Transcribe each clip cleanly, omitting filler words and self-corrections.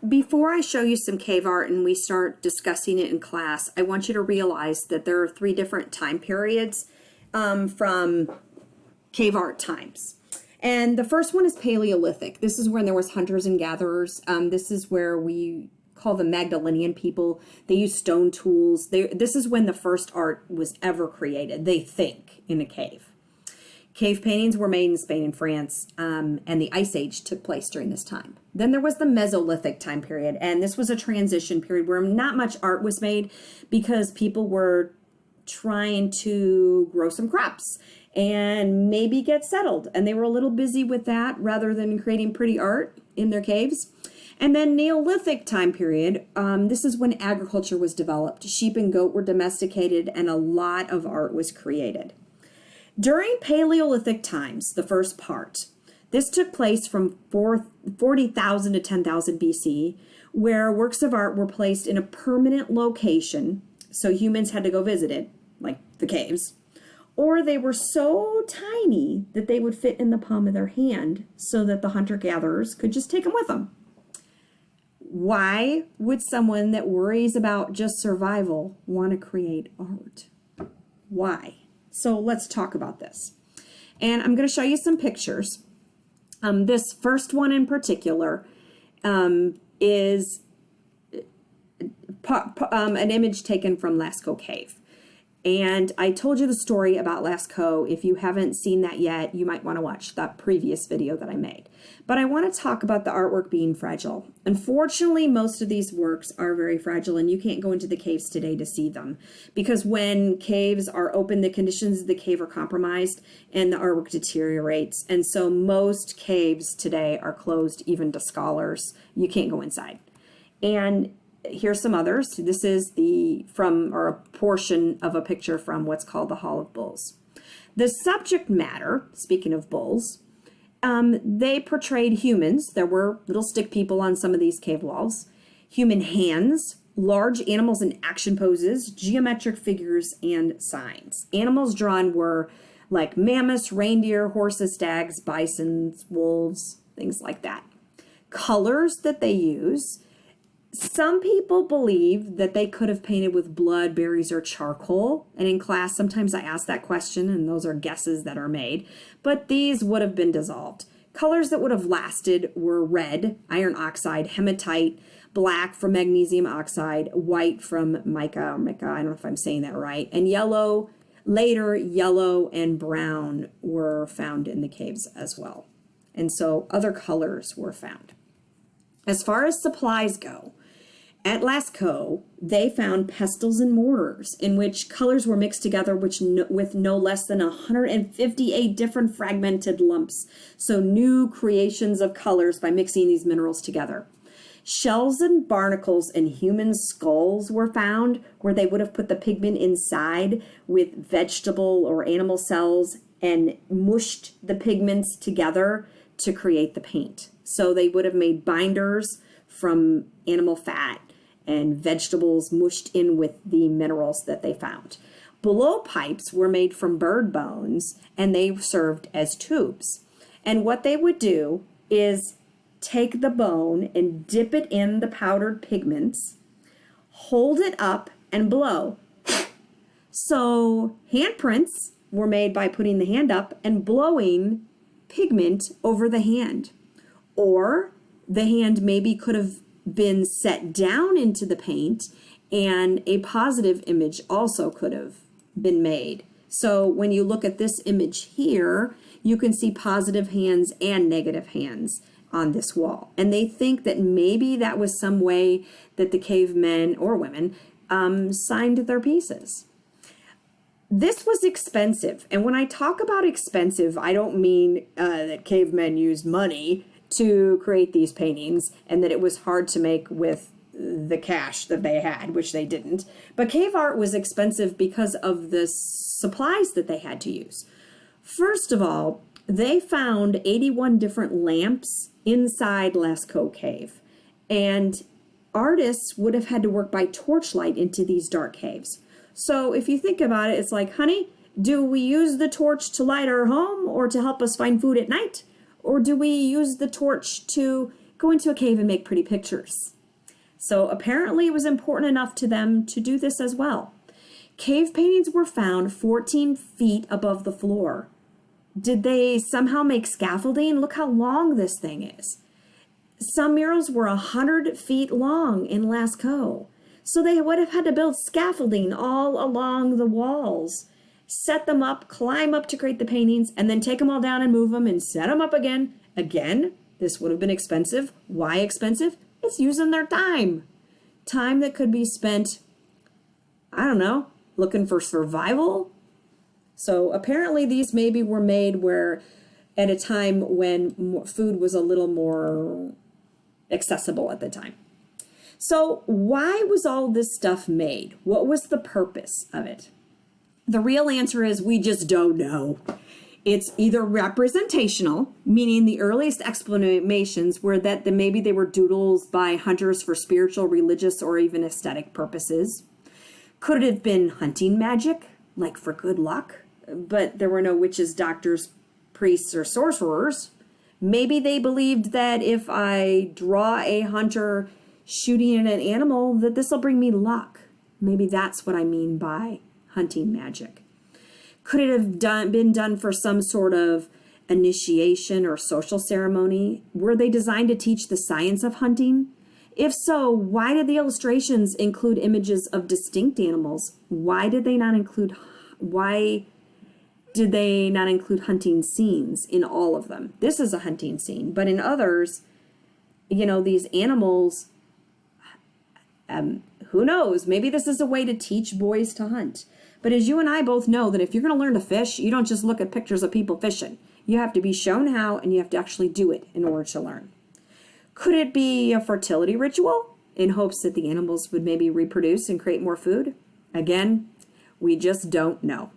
Before I show you some cave art and we start discussing it in class, I want you to realize that there are 3 different time periods from cave art times. And the first one is Paleolithic. This is when there was hunters and gatherers. This is where we call the Magdalenian people. They used stone tools. This is when the first art was ever created, they think, in a cave. Cave paintings were made in Spain and France, and the Ice Age took place during this time. Then there was the Mesolithic time period, and this was a transition period where not much art was made because people were trying to grow some crops and maybe get settled, and they were a little busy with that rather than creating pretty art in their caves. And then Neolithic time period, this is when agriculture was developed. Sheep and goat were domesticated, and a lot of art was created. During Paleolithic times, the first part, this took place from 40,000 to 10,000 BC, where works of art were placed in a permanent location, so humans had to go visit it, like the caves, or they were so tiny that they would fit in the palm of their hand so that the hunter-gatherers could just take them with them. Why would someone that worries about just survival want to create art? Why? So let's talk about this. And I'm going to show you some pictures. This first one in particular is an image taken from Lascaux Cave. And I told you the story about Lascaux. If you haven't seen that yet, you might want to watch that previous video that I made. But I want to talk about the artwork being fragile. Unfortunately, most of these works are very fragile, and you can't go into the caves today to see them. Because when caves are open, the conditions of the cave are compromised, and the artwork deteriorates. And so most caves today are closed, even to scholars. You can't go inside. And here's some others. This is a portion of a picture from what's called the Hall of Bulls. The subject matter, speaking of bulls, they portrayed humans. There were little stick people on some of these cave walls, human hands, large animals in action poses, geometric figures, and signs. Animals drawn were like mammoths, reindeer, horses, stags, bisons, wolves, things like that. Colors that they use. Some people believe that they could have painted with blood, berries, or charcoal. And in class, sometimes I ask that question, and those are guesses that are made. But these would have been dissolved. Colors that would have lasted were red, iron oxide, hematite, black from magnesium oxide, white from mica, I don't know if I'm saying that right, and yellow. Later, yellow and brown were found in the caves as well. And so other colors were found. As far as supplies go, at Lascaux, they found pestles and mortars in which colors were mixed together with no less than 158 different fragmented lumps. So new creations of colors by mixing these minerals together. Shells and barnacles and human skulls were found where they would have put the pigment inside with vegetable or animal cells and mushed the pigments together to create the paint. So they would have made binders from animal fat and vegetables mushed in with the minerals that they found. Blowpipes were made from bird bones, and they served as tubes. And what they would do is take the bone and dip it in the powdered pigments, hold it up, and blow. So handprints were made by putting the hand up and blowing pigment over the hand. Or the hand maybe could have been set down into the paint, and a positive image also could have been made. So when you look at this image here, you can see positive hands and negative hands on this wall. And they think that maybe that was some way that the cavemen or women signed their pieces. This was expensive. And when I talk about expensive, I don't mean that cavemen used money to create these paintings and that it was hard to make with the cash that they had, which they didn't. But cave art was expensive because of the supplies that they had to use. First of all, they found 81 different lamps inside Lascaux Cave. And artists would have had to work by torchlight into these dark caves. So if you think about it, it's like, honey, do we use the torch to light our home or to help us find food at night? Or do we use the torch to go into a cave and make pretty pictures. So apparently it was important enough to them to do this as well. Cave paintings were found 14 feet above the floor. Did they somehow make scaffolding? Look how long this thing is. Some murals were 100 feet long in Lascaux. So they would have had to build scaffolding all along the walls, set them up, climb up to create the paintings, and then take them all down and move them and set them up again. Again, this would have been expensive. Why expensive? It's using their time. Time that could be spent, I don't know, looking for survival. So apparently these maybe were made where at a time when food was a little more accessible at the time. So why was all this stuff made? What was the purpose of it? The real answer is we just don't know. It's either representational, meaning the earliest explanations were that maybe they were doodles by hunters for spiritual, religious, or even aesthetic purposes. Could it have been hunting magic, like for good luck? But there were no witches, doctors, priests, or sorcerers. Maybe they believed that if I draw a hunter shooting at an animal, that this will bring me luck. Maybe that's what I mean by hunting magic. Could it have been done for some sort of initiation or social ceremony? Were they designed to teach the science of hunting? If so, why did the illustrations include images of distinct animals? Why did they not include hunting scenes in all of them? This is a hunting scene, but in others, these animals, who knows? Maybe this is a way to teach boys to hunt. But as you and I both know, that if you're going to learn to fish, you don't just look at pictures of people fishing. You have to be shown how, and you have to actually do it in order to learn. Could it be a fertility ritual in hopes that the animals would maybe reproduce and create more food? Again, we just don't know.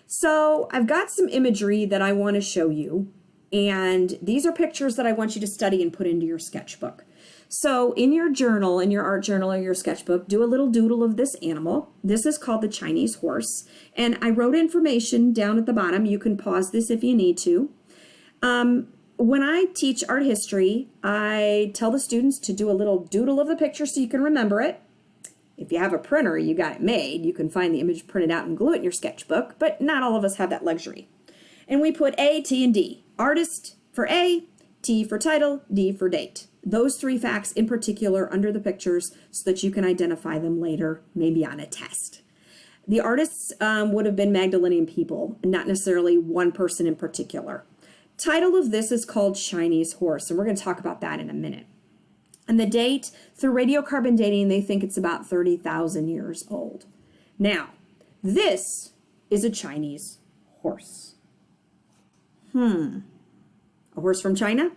So I've got some imagery that I want to show you, and these are pictures that I want you to study and put into your sketchbook. So in your journal, in your art journal or your sketchbook, do a little doodle of this animal. This is called the Chinese horse. And I wrote information down at the bottom. You can pause this if you need to. When I teach art history, I tell the students to do a little doodle of the picture so you can remember it. If you have a printer, you got it made. You can find the image printed out and glue it in your sketchbook, but not all of us have that luxury. And we put A, T, and D. Artist for A, T for title, D for date. Those three facts in particular under the pictures so that you can identify them later, maybe on a test. The artists would have been Magdalenian people, not necessarily one person in particular. Title of this is called Chinese horse, and we're going to talk about that in a minute. And the date, through radiocarbon dating, they think it's about 30,000 years old. Now, this is a Chinese horse. A horse from China?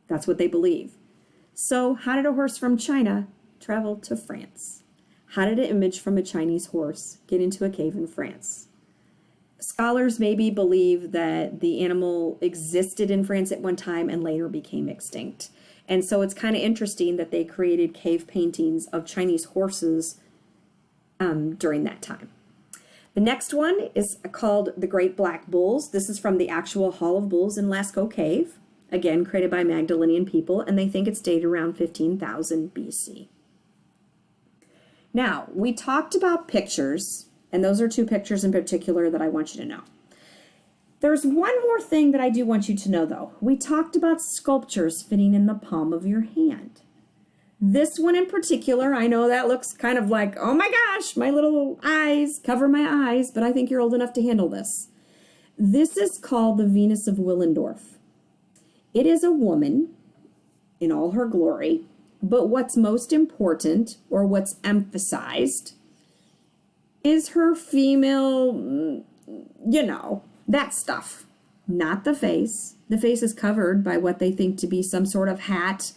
That's what they believe. So how did a horse from China travel to France? How did an image from a Chinese horse get into a cave in France? Scholars maybe believe that the animal existed in France at one time and later became extinct. And so it's kind of interesting that they created cave paintings of Chinese horses during that time. The next one is called the Great Black Bulls. This is from the actual Hall of Bulls in Lascaux Cave, again created by Magdalenian people, and they think it's dated around 15,000 BC. Now, we talked about pictures, and those are two pictures in particular that I want you to know. There's one more thing that I do want you to know, though. We talked about sculptures fitting in the palm of your hand. This one in particular, I know that looks kind of like, oh my gosh, my little eyes, cover my eyes, but I think you're old enough to handle this. This is called the Venus of Willendorf. It is a woman in all her glory, but what's most important, or what's emphasized, is her female, that stuff, not the face. The face is covered by what they think to be some sort of hat,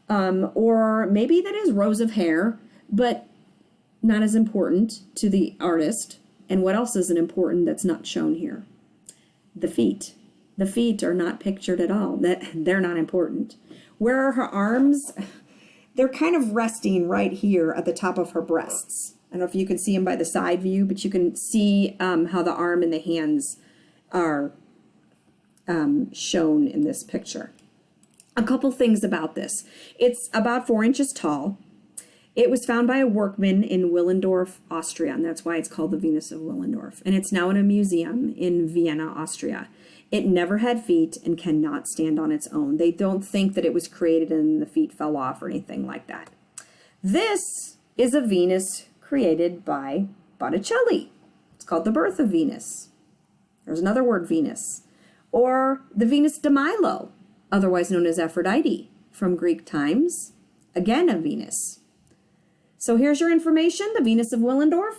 or maybe that is rows of hair, but not as important to the artist. And what else isn't important that's not shown here? The feet. The feet are not pictured at all. They're not important. Where are her arms? They're kind of resting right here at the top of her breasts. I don't know if you can see them by the side view, but you can see how the arm and the hands are shown in this picture. A couple things about this. It's about 4 inches tall. It was found by a workman in Willendorf, Austria, and that's why it's called the Venus of Willendorf. And it's now in a museum in Vienna, Austria. It never had feet and cannot stand on its own. They don't think that it was created and the feet fell off or anything like that. This is a Venus created by Botticelli. It's called the Birth of Venus. There's another word, Venus. Or the Venus de Milo, otherwise known as Aphrodite, from Greek times. Again, a Venus. So here's your information, the Venus of Willendorf.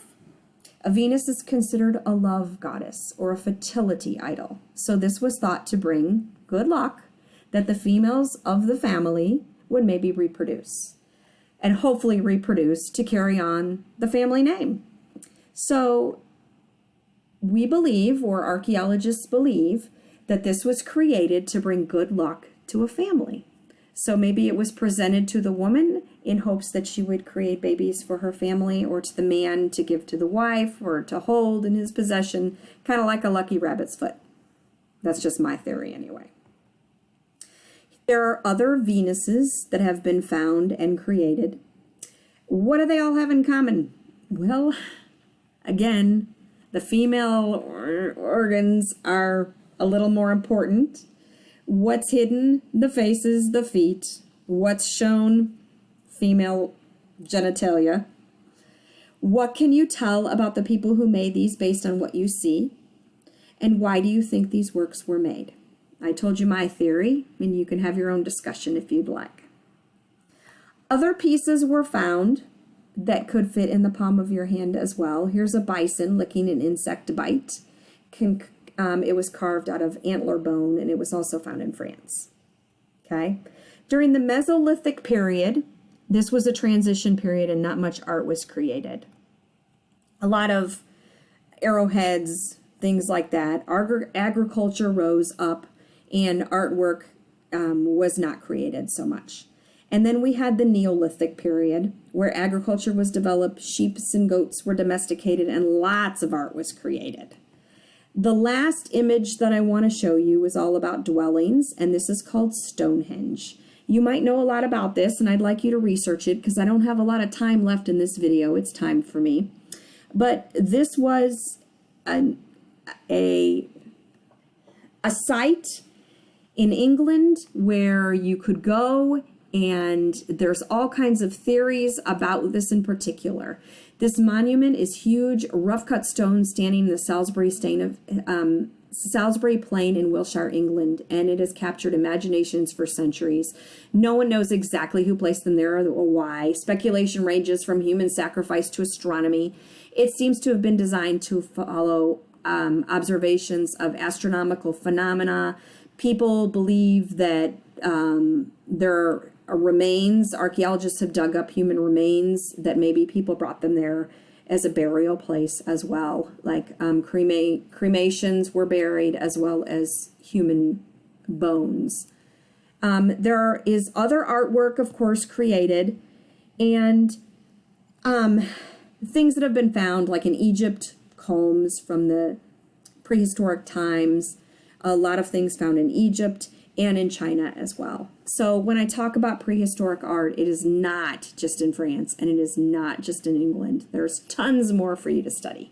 A Venus is considered a love goddess or a fertility idol. So this was thought to bring good luck, that the females of the family would maybe reproduce, and hopefully reproduce to carry on the family name. So we believe, or archaeologists believe, that this was created to bring good luck to a family. So maybe it was presented to the woman in hopes that she would create babies for her family, or to the man to give to the wife or to hold in his possession, kind of like a lucky rabbit's foot. That's just my theory anyway. There are other Venuses that have been found and created. What do they all have in common? Well, again, the female organs are a little more important. What's hidden? The faces, the feet. What's shown? Female genitalia. What can you tell about the people who made these based on what you see? And why do you think these works were made? I told you my theory, and you can have your own discussion if you'd like. Other pieces were found that could fit in the palm of your hand as well. Here's a bison licking an insect bite. It was carved out of antler bone, and it was also found in France. Okay. During the Mesolithic period, this was a transition period and not much art was created. A lot of arrowheads, things like that. Agriculture rose up and artwork was not created so much. And then we had the Neolithic period where agriculture was developed, sheep and goats were domesticated, and lots of art was created. The last image that I want to show you is all about dwellings, and this is called Stonehenge. You might know a lot about this, and I'd like you to research it because I don't have a lot of time left in this video. It's time for me. But this was a site in England where you could go, and there's all kinds of theories about this in particular. This monument is huge, rough-cut stone standing in the Salisbury Plain in Wiltshire, England, and it has captured imaginations for centuries. No one knows exactly who placed them there or why. Speculation ranges from human sacrifice to astronomy. It seems to have been designed to follow observations of astronomical phenomena. People believe that there are remains. Archaeologists have dug up human remains that maybe people brought them there as a burial place as well. Like cremations were buried as well as human bones. There is other artwork, of course, created, and things that have been found, like in Egypt, combs from the prehistoric times, a lot of things found in Egypt and in China as well. So when I talk about prehistoric art, it is not just in France and it is not just in England. There's tons more for you to study.